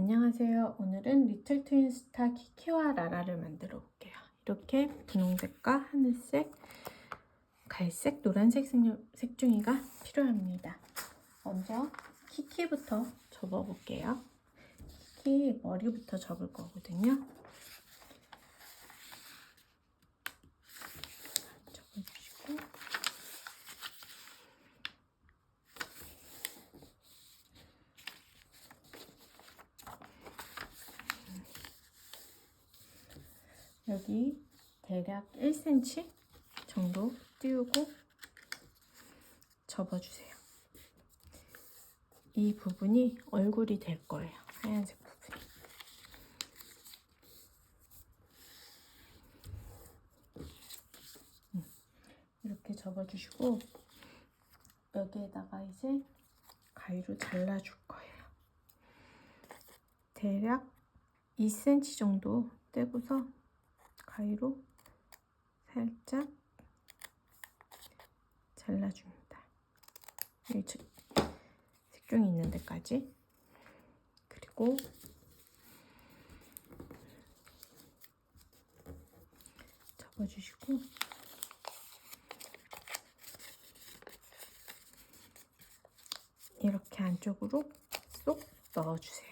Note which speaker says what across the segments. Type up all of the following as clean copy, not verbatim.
Speaker 1: 안녕하세요. 오늘은 리틀 트윈스타 키키와 라라를 만들어 볼게요. 이렇게 분홍색과 하늘색, 갈색, 노란색 색종이가 필요합니다. 먼저 키키부터 접어 볼게요. 키키 머리부터 접을 거거든요. 접어주시고 여기 대략 1cm 정도 띄우고 접어주세요. 이 부분이 얼굴이 될 거예요. 하얀색 부분이. 이렇게 접어주시고 여기에다가 이제 가위로 잘라줄 거예요. 대략 2cm 정도 떼고서 가위로 살짝 잘라줍니다. 색종이 있는 데까지. 그리고 접어주시고 이렇게 안쪽으로 쏙 넣어주세요.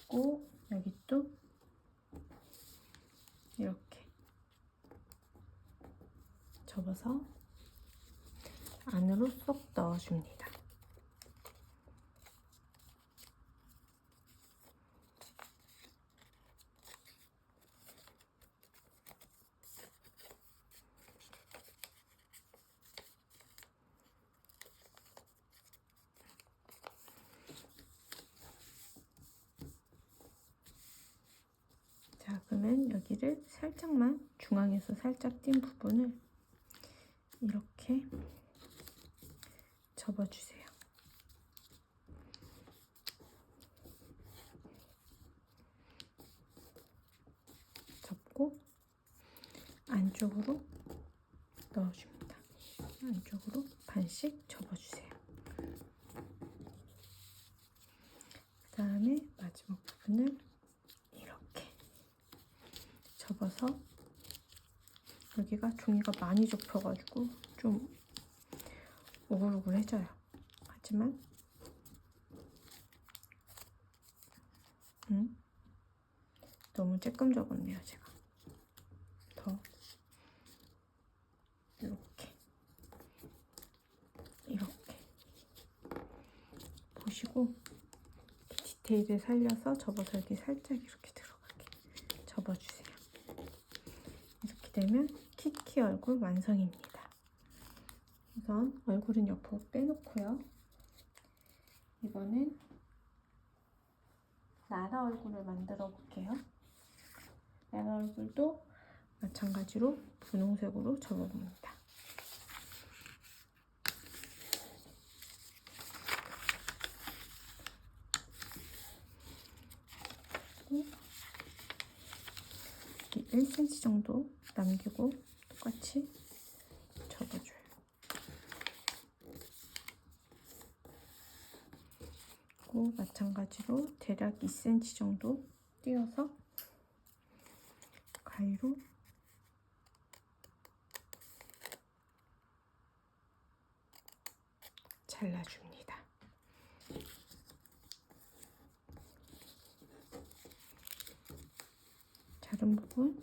Speaker 1: 그리고 여기 또 이렇게 접어서 안으로 쏙 넣어줍니다. 자, 그러면 여기를 살짝만 중앙에서 살짝 띈 부분을 이렇게 접어주세요. 접고 안쪽으로 넣어줍니다. 안쪽으로 반씩 접어주세요. 그 다음에 마지막 부분을 이렇게 접어서 여기가 종이가 많이 접혀가지고 좀 오글오글해져요. 하지만 너무 쬐끔 접었네요. 제가 더 이렇게 보시고 디테일을 살려서 접어서 여기 살짝 이렇게 들어가게 접어주세요. 이렇게 되면 키키 얼굴 완성입니다. 우선 얼굴은 옆으로 빼놓고요. 이번엔 라라 얼굴을 만들어 볼게요. 라라 얼굴도 마찬가지로 분홍색으로 접어봅니다. 여기 1cm 정도 남기고 똑같이 접어줘요. 그리고 마찬가지로 대략 2cm 정도 띄어서 가위로 잘라줍니다. 자른 부분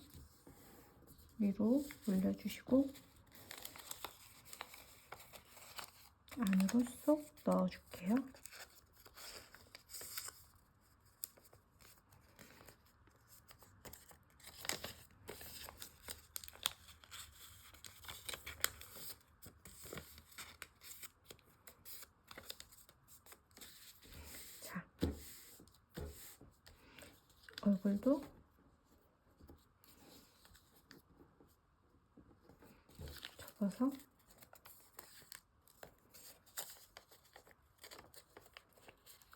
Speaker 1: 위로 올려주시고 안으로 쏙 넣어줄게요. 자, 얼굴도 접어서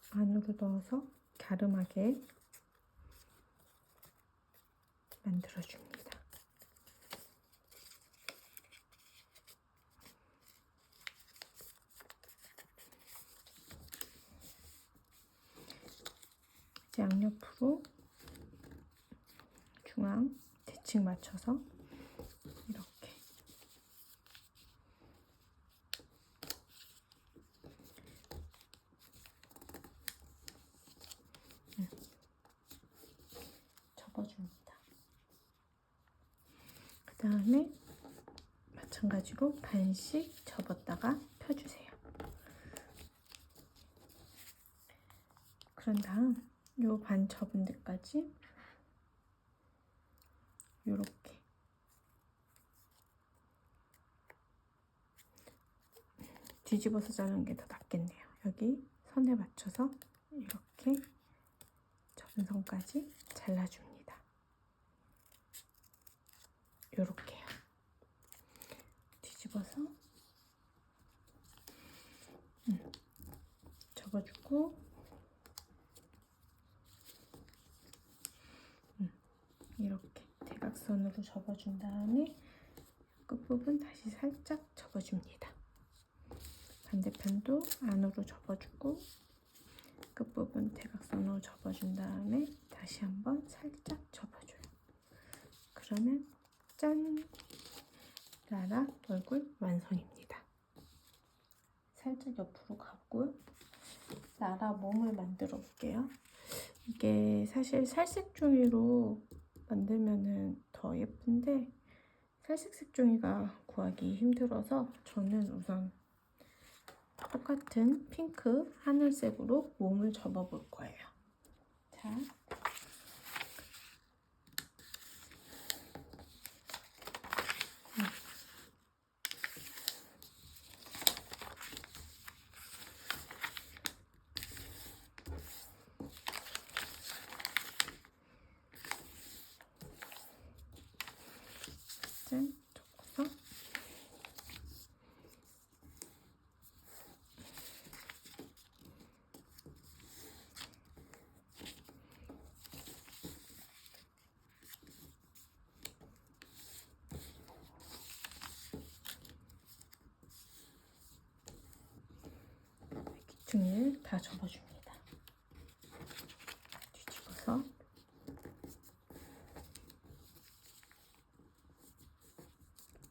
Speaker 1: 안으로 넣어서 갸름하게 만들어줍니다. 중앙 대칭 맞춰서 이렇게 접어줍니다. 그 다음에 마찬가지로 반씩 접었다가 펴주세요. 그런 다음 요 반 접은 데까지 요렇게 뒤집어서 자르는 게 더 낫겠네요. 여기 선에 맞춰서 이렇게 접은 선까지 잘라줍니다. 요렇게요. 뒤집어서 접어주고 이렇게 대각선으로 접어준 다음에 끝부분 다시 살짝 접어줍니다. 반대편도 안으로 접어주고 끝부분 대각선으로 접어준 다음에 다시 한번 살짝 접어줘요. 그러면 짠! 라라 얼굴 완성입니다. 살짝 옆으로 가고요. 라라 몸을 만들어 볼게요. 이게 사실 살색 종이로 만들면은 더 예쁜데 살색 종이가 구하기 힘들어서 저는 우선 똑같은 핑크 하늘색으로 몸을 접어 볼 거예요. 자, 짠, 접어서 종이를 다 접어줍니다. 뒤집어서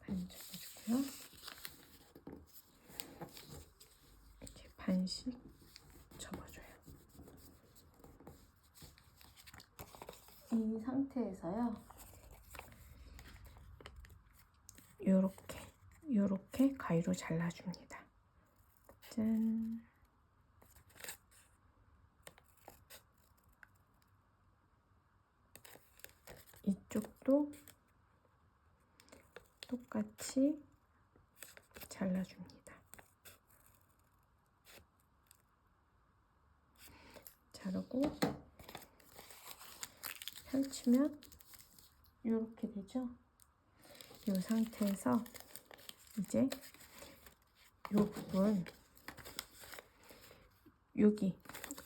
Speaker 1: 반 접어주고요. 이렇게 반씩 접어줘요. 이 상태에서요. 요렇게 가위로 잘라줍니다. 짠. 이쪽도 똑같이 잘라줍니다. 자르고 펼치면 이렇게 되죠. 이 상태에서 이제 이 부분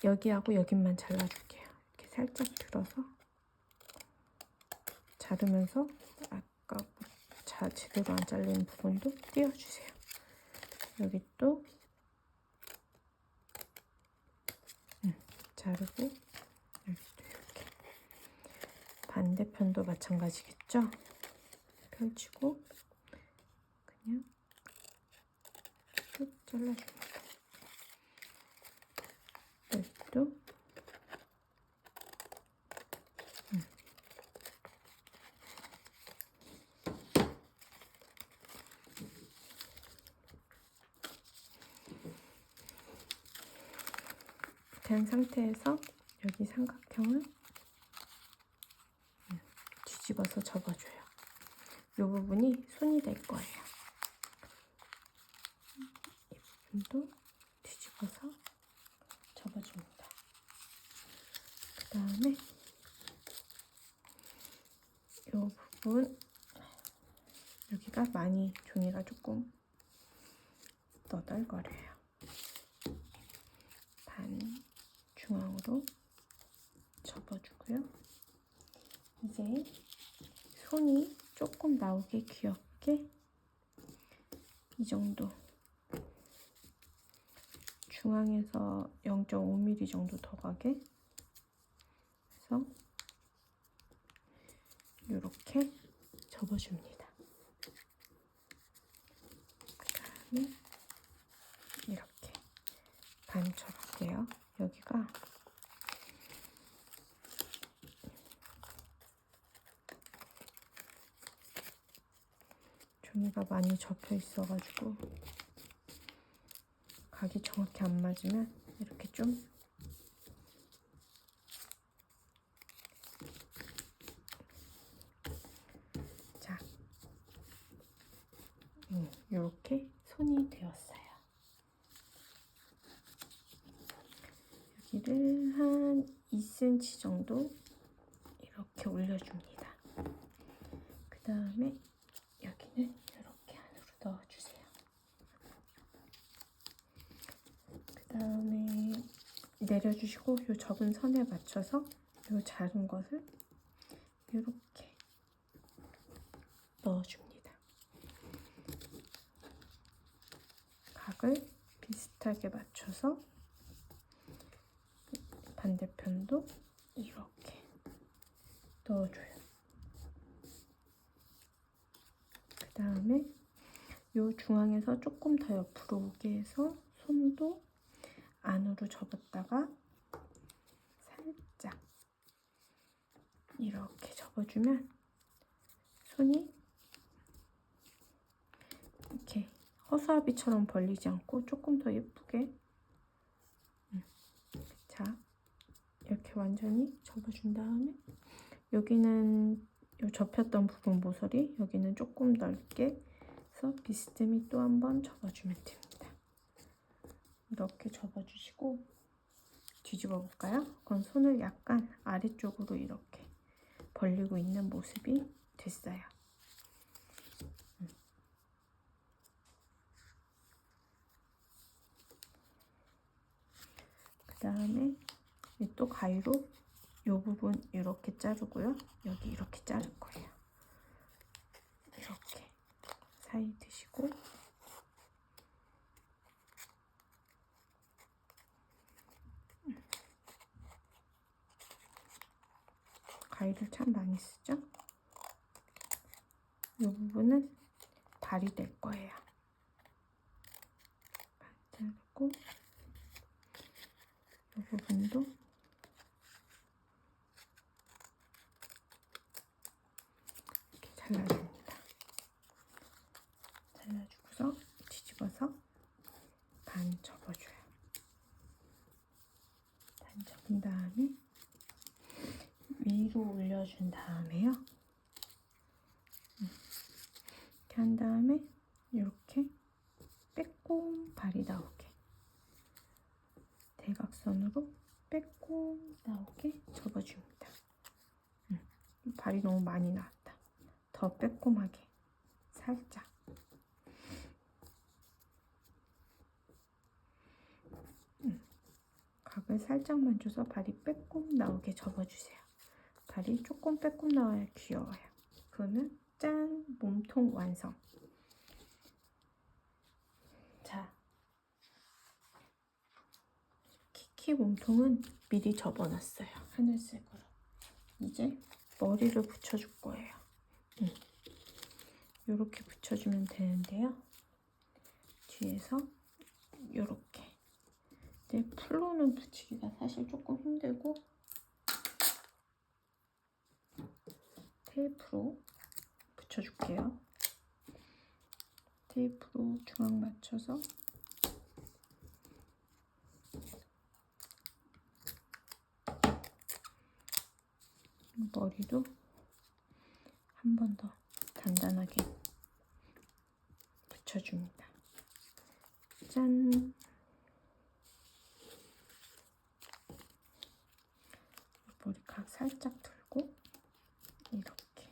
Speaker 1: 여기하고 여기만 잘라줄게요. 이렇게 살짝 들어서 자르면서 아까 제대로 안 잘린 부분도 띄워주세요. 여기 또 자르고 여기도 이렇게 반대편도 마찬가지겠죠? 펼치고 그냥 쭉 잘라줍니다. 여기도 된 상태에서 여기 삼각형을 뒤집어서 접어줘요. 이 부분이 손이 될 거예요. 이 부분도 뒤집어서 접어줍니다. 그 다음에 이 부분 여기가 많이 종이가 조금 너덜거려요. 반 중앙으로 접어주고요. 이제 손이 조금 나오게 귀엽게 이 정도 중앙에서 0.5mm 정도 더 가게 해서 이렇게 접어줍니다. 그 다음에 이렇게 반 접을게요. 여기가 종이가 많이 접혀 있어가지고 각이 정확히 안 맞으면 이렇게 좀 자, 이렇게 손이 되었어요. 여기를 한 2cm 정도 이렇게 올려줍니다. 그 다음에 여기는 이렇게 안으로 넣어주세요. 그 다음에 내려주시고 이 접은 선에 맞춰서 이 작은 것을 이렇게 넣어줍니다. 각을 비슷하게 맞춰서 반대편도 이렇게 넣어줘요. 그 다음에 이 중앙에서 조금 더 옆으로 오게 해서 손도 안으로 접었다가 살짝 이렇게 접어주면 손이 이렇게 허수아비처럼 벌리지 않고 조금 더 예쁘게 자, 이렇게 완전히 접어준 다음에 여기는 이 접혔던 부분 모서리 여기는 조금 넓게 해서 비스듬히 또 한번 접어주면 됩니다. 이렇게 접어주시고 뒤집어 볼까요? 그럼 손을 약간 아래쪽으로 이렇게 벌리고 있는 모습이 됐어요. 그 다음에 또 가위로 이 부분 이렇게 자르고요. 여기 이렇게 자를 거예요. 이렇게 사이 드시고 가위를 참 많이 쓰죠? 이 부분은 발이 될 거예요. 자르고 이 부분도 이렇게 잘라줍니다. 잘라주고서 뒤집어서 반 접어줘요. 반 접은 다음에 위로 올려준 다음에요. 이렇게 한 다음에 이렇게 빼꼼 발이 나오게 대각선으로 빼꼼 나오게 접어줍니다. 발이 너무 많이 나왔다. 더 빼꼼하게 살짝 각을 살짝만 줘서 발이 빼꼼 나오게 접어주세요. 발이 조금 빼꼼 나와야 귀여워요. 그러면 짠! 몸통 완성! 자, 키키 몸통은 미리 접어놨어요. 하늘색으로. 이제 머리를 붙여줄 거예요. 이렇게 붙여주면 되는데요. 뒤에서 이렇게. 근데 풀로는 붙이기가 사실 조금 힘들고 테이프로 붙여줄게요. 테이프로 중앙 맞춰서 머리도 한 번 더 단단하게 붙여줍니다. 짠! 머리카락 살짝 들고 이렇게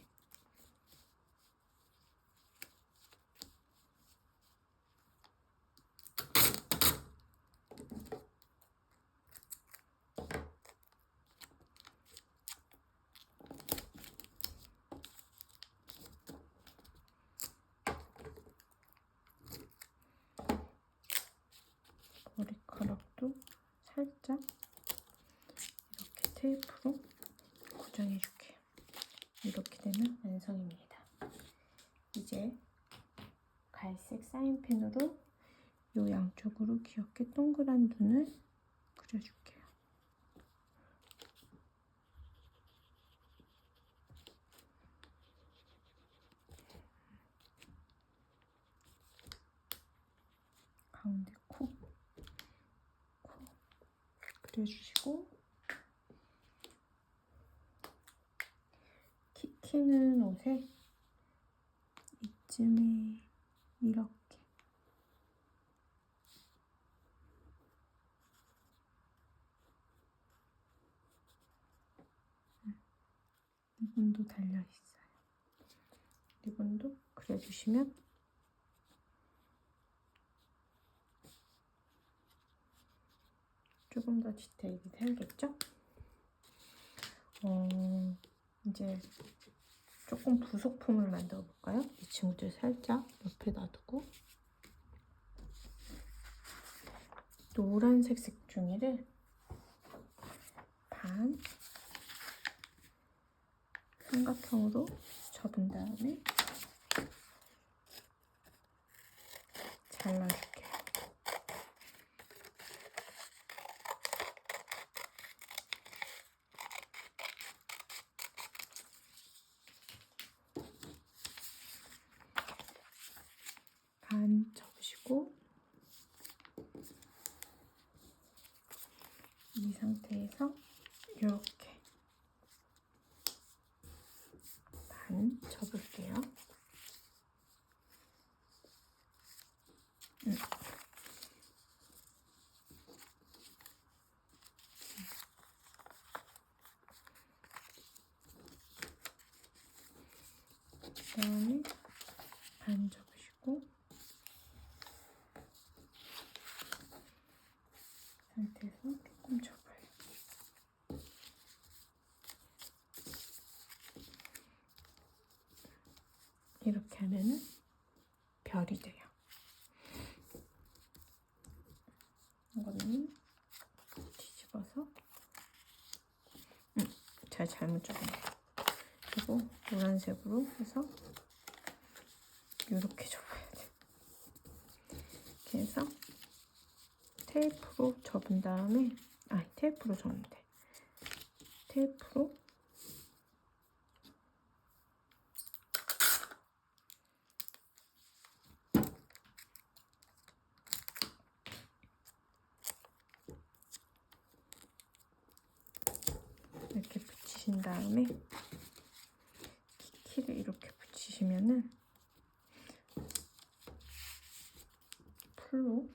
Speaker 1: 머리카락도 살짝 이렇게 테이프로 고정해줄게요. 이렇게 이렇게 되면 완성입니다. 이제 갈색 사인펜으로 이 양쪽으로 귀엽게 동그란 눈을 그려줄게요. 가운데 코 그려주시고, 키키는 옷에 이쯤에 이렇게 리본도 달려있어요. 리본도 그려주시면 조금 더 디테일이 살겠죠? 이제 조금 부속품을 만들어 볼까요? 이 친구들 살짝 옆에 놔두고 노란색 색종이를 반 삼각형으로 접은 다음에 잘라줄게요. 반 접으시고, 이 상태에서 이렇게 반 접을게요. 그다음에 반 접으시고, 상태에서 조금 접어요. 이렇게 하면은 별이 돼요. 이거는 뒤집어서 잘못 접었네요. 그리고 노란색으로 해서 이렇게 접어야 돼요. 이렇게 해서 테이프로 접은 다음에, 테이프로 접으면 돼. 테이프로 이렇게 붙이신 다음에 키키를 이렇게 붙이시면은 풀로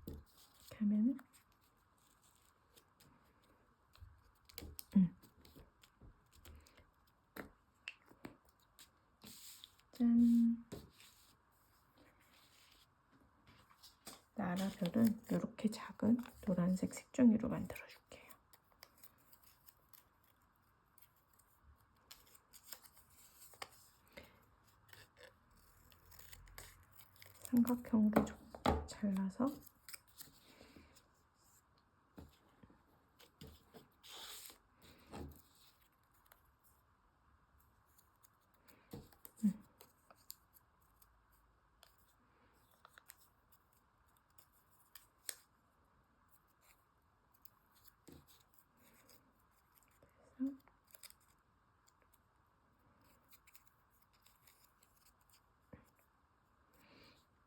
Speaker 1: 이렇게 하면은 짠! 나라별은 이렇게 작은 노란색 색종이로 만들어줄게요. 삼각형으로 좀 잘라서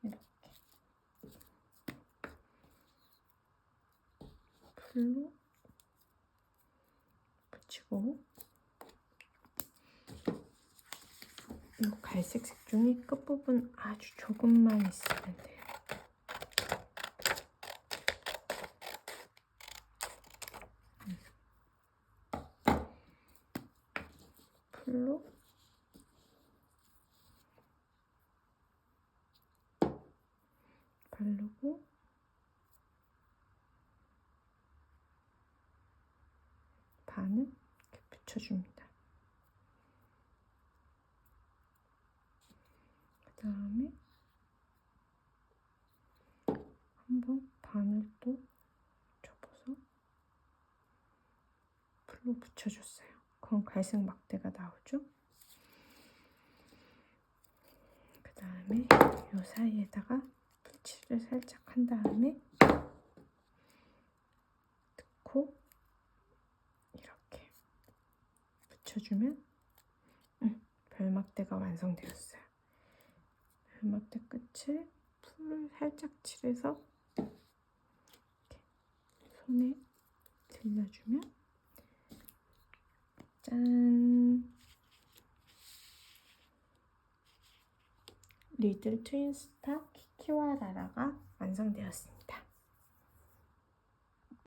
Speaker 1: 이렇게 풀로 붙이고, 이 갈색 색종이 끝부분 아주 조금만 있으면 돼요. 풀로 바르고 반을 이렇게 붙여줍니다. 그 다음에 한번 반을 또 접어서 풀로 붙여줬어요. 그럼 갈색 막대가 나오죠. 그 다음에 이 사이에다가 붓칠을 살짝 한 다음에 넣고 이렇게 붙여주면 별막대가 완성되었어요. 별막대 끝을 풀을 살짝 칠해서 이렇게 손에 들려주면 짠! 리틀 트윈스타 키키와 라라가 완성되었습니다.